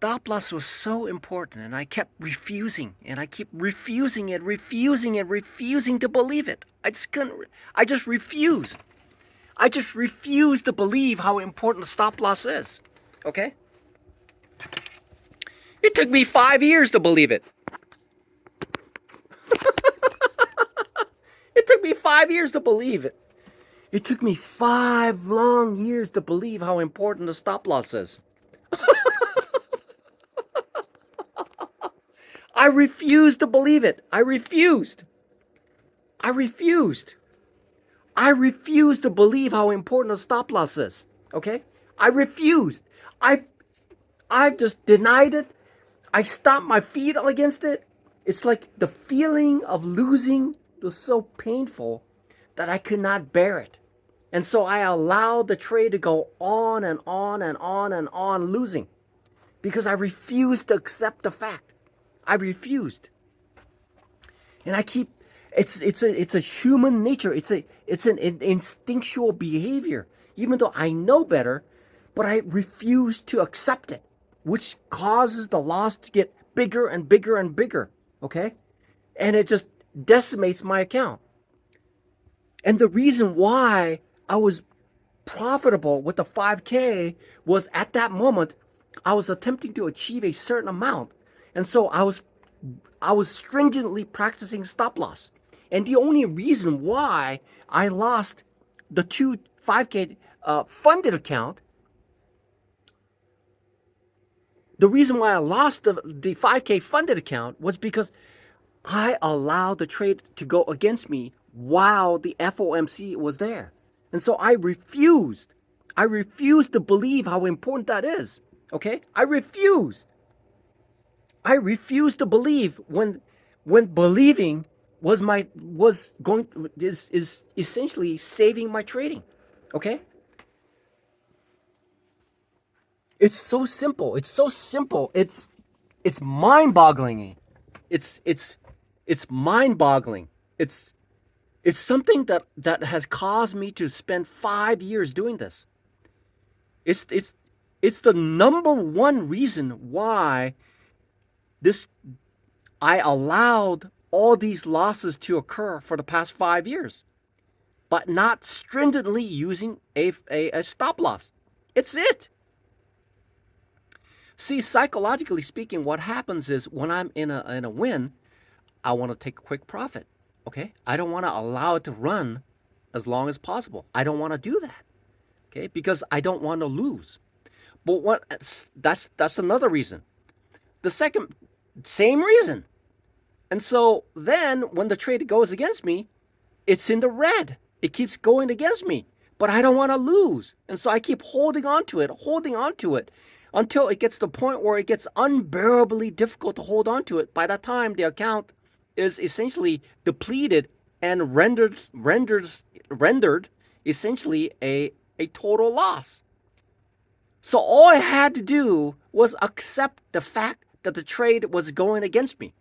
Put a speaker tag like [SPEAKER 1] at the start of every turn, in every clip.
[SPEAKER 1] stop loss was so important, and I kept refusing, and I keep refusing refusing to believe it. I just couldn't. I just refused. I just refused to believe how important the stop loss is. Okay? It took me 5 years to believe it. It took me 5 years to believe it. It took me 5 long years to believe how important the stop loss is. I refused to believe it. I refused. I refused. I refused to believe how important a stop loss is. Okay? I refused. I I just denied it. I stomped my feet against it. It's like the feeling of losing was so painful that I could not bear it. And so I allowed the trade to go on and on and on and on losing because I refused to accept the fact. I refused. And I keep it's a human nature. It's an instinctual behavior. Even though I know better, but I refuse to accept it, which causes the loss to get bigger and bigger and bigger, okay? And it just decimates my account. And the reason why I was profitable with the 5K was at that moment I was attempting to achieve a certain amount. And so I was stringently practicing stop loss. And the only reason why I lost the two 5K funded account, the reason why I lost the 5K funded account was because I allowed the trade to go against me while the FOMC was there. And so I refused. I refused to believe how important that is. Okay? I refused. I refused to believe when believing was going is essentially saving my trading. Okay? It's so simple. It's so simple. It's mind-boggling. It's mind-boggling. It's something that has caused me to spend 5 years doing this. It's it's it's the number one reason why this I allowed all these losses to occur for the past 5 years, but not stringently using a stop loss. It's it. See, psychologically speaking, what happens is when I'm in a win, I want to take a quick profit. Okay? I don't want to allow it to run as long as possible. I don't want to do that. Okay? Because I don't want to lose. But that's another reason. The second same reason. And so then when the trade goes against me, it's in the red. It keeps going against me. But I don't want to lose. And so I keep holding on to it until it gets to the point where it gets unbearably difficult to hold on to it. By that time, the account is essentially depleted and rendered essentially a total loss. So all I had to do was accept the fact that the trade was going against me.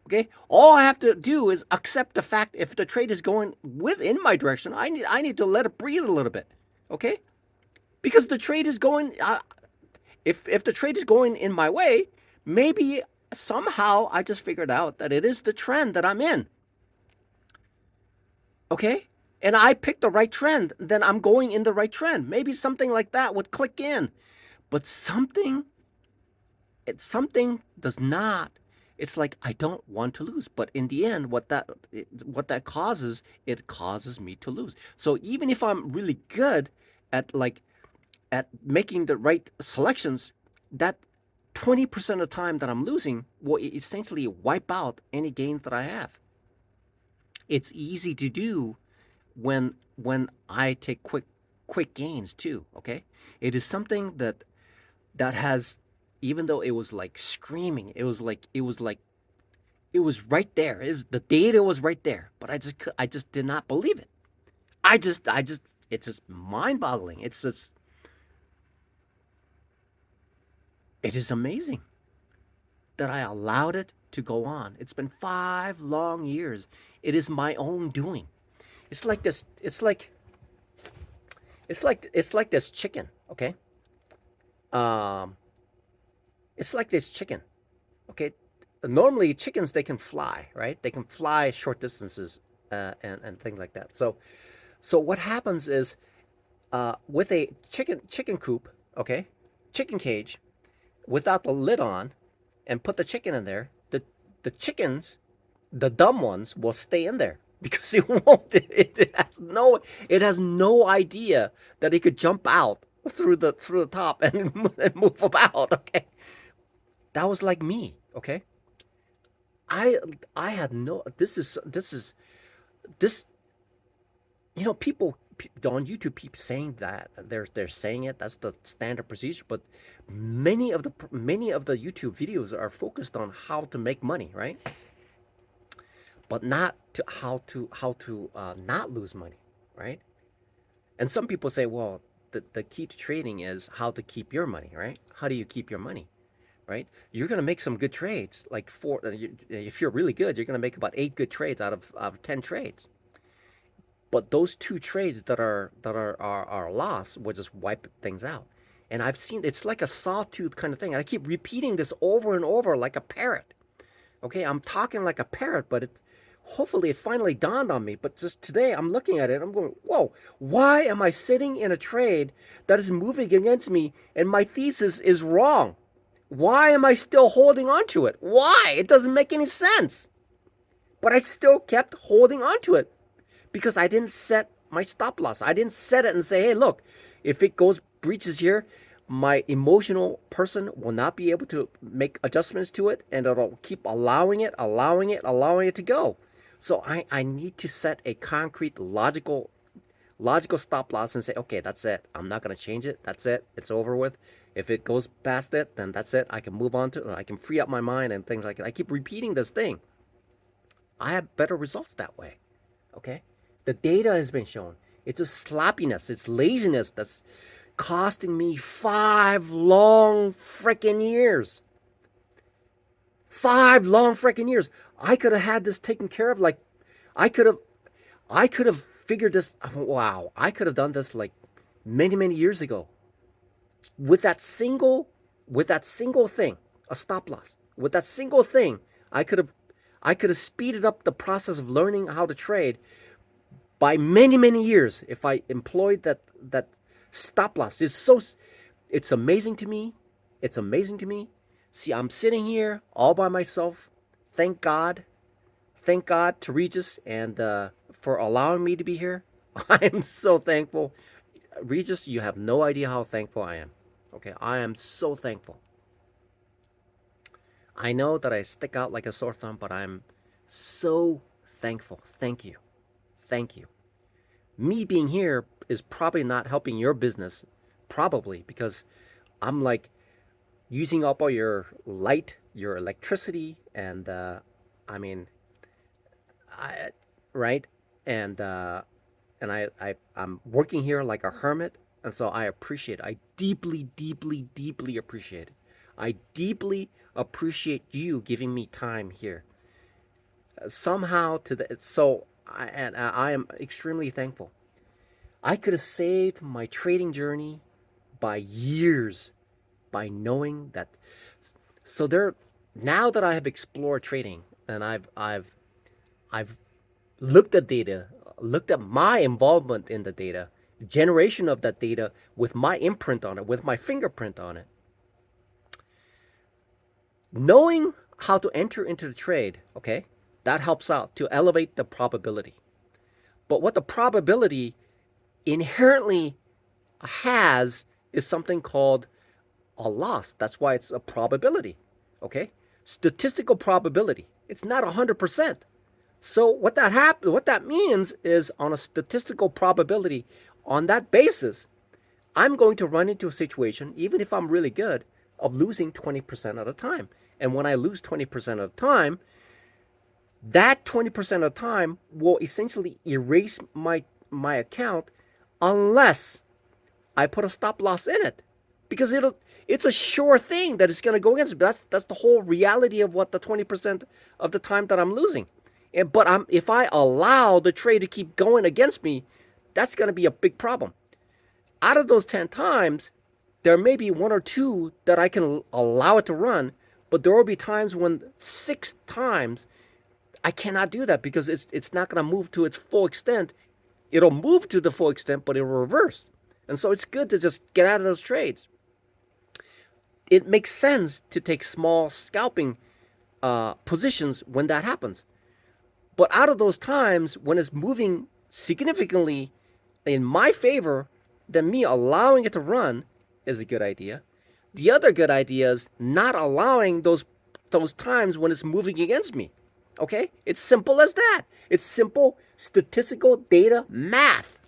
[SPEAKER 1] Okay? All I have to do is accept the fact if the trade is going within my direction, I need to let it breathe a little bit. Okay? Because the trade is going if the trade is going in my way, maybe somehow I just figured out that it is the trend that I'm in. Okay? And I picked the right trend, then I'm going in the right trend. Maybe something like that would click in. But something does not. It's like I don't want to lose, but in the end what that causes, it causes me to lose. So even if I'm really good at at making the right selections, that 20% of the time that I'm losing will essentially wipe out any gains that I have. It's easy to do when I take quick gains too, okay? It is something that has, even though it was like screaming, it was right there. The data was right there, but I just did not believe it. It's just mind-boggling. It is amazing that I allowed it to go on. It's been 5 long years. It is my own doing. It's like this. It's like this chicken. Okay. Um, It's like this chicken. Okay, normally chickens, they can fly, right? They can fly short distances, and things like that. So what happens is, with a chicken coop, okay, chicken cage without the lid on, and put the chicken in there, the chickens, the dumb ones, will stay in there because it won't. It has no idea that it could jump out through the top and move about. Okay, that was like me. Okay, I I had no. This. People on YouTube keep saying that they're saying it. That's the standard procedure. But many of the YouTube videos are focused on how to make money, right? But not to how to not lose money, right? And some people say, well, the key to trading is how to keep your money, right? How do you keep your money, right? You're gonna make some good trades. Like if you're really good, you're gonna make about 8 good trades out of 10 trades. But those 2 trades that are lost will just wipe things out. And I've seen it's like a sawtooth kind of thing. I keep repeating this over and over like a parrot. Okay, I'm talking like a parrot, but hopefully it finally dawned on me. But just today I'm looking at it, I'm going, whoa, why am I sitting in a trade that is moving against me and my thesis is wrong? Why am I still holding on to it? Why? It doesn't make any sense. But I still kept holding on to it because I didn't set my stop loss. I didn't set it and say, hey, look, if it goes breaches here, my emotional person will not be able to make adjustments to it, and it'll keep allowing it to go. So I need to set a concrete, logical stop loss and say, okay, that's it. I'm not going to change it. That's it. It's over with. If it goes past it, then that's it. I can move on to it. I can free up my mind and things like that. I keep repeating this thing. I have better results that way. Okay? The data has been shown. It's a sloppiness, it's laziness that's costing me 5 long freaking years. 5 long freaking years. I could have had this taken care of. Like, I could have figured this. Wow, I could have done this like many years ago. With that single, thing, a stop loss. With that single thing, I could have speeded up the process of learning how to trade by many years if I employed that stop loss. It's amazing to me. It's amazing to me. See, I'm sitting here all by myself. Thank God. Thank God to Regis and for allowing me to be here. I'm so thankful. Regis, you have no idea how thankful I am. Okay, I am so thankful. I know that I stick out like a sore thumb, but I'm so thankful. Thank you. Thank you. Me being here is probably not helping your business, probably, because I'm like using up all your light, your electricity, and I mean, I right, and I'm working here like a hermit, and so I appreciate it. I deeply appreciate it. I deeply appreciate you giving me time here. Somehow to the so I am extremely thankful. I could have saved my trading journey by years by knowing that. So there, now that I have explored trading and I've looked at data, looked at my involvement in the data, generation of that data with my imprint on it, with my fingerprint on it. Knowing how to enter into the trade, okay, that helps out to elevate the probability. But what the probability inherently has is something called a loss. That's why it's a probability, okay? Statistical probability. It's not 100%. So what that means is, on a statistical probability, on that basis, I'm going to run into a situation, even if I'm really good, of losing 20% of the time. And when I lose 20% of the time, that 20% of the time will essentially erase my account unless I put a stop loss in it. Because it's a sure thing that it's going to go against me. That's the whole reality of what the 20% of the time that I'm losing. But if I allow the trade to keep going against me, that's going to be a big problem. Out of those 10 times, There may be one or two that I can allow it to run, but there will be times when 6 times I cannot do that because it's not going to move to its full extent. It'll move to the full extent, but it'll reverse. And so it's good to just get out of those trades. It makes sense to take small scalping positions when that happens. But out of those times when it's moving significantly in my favor, then me allowing it to run is a good idea. The other good idea is not allowing those times when it's moving against me. Okay? It's simple as that. It's simple statistical data math.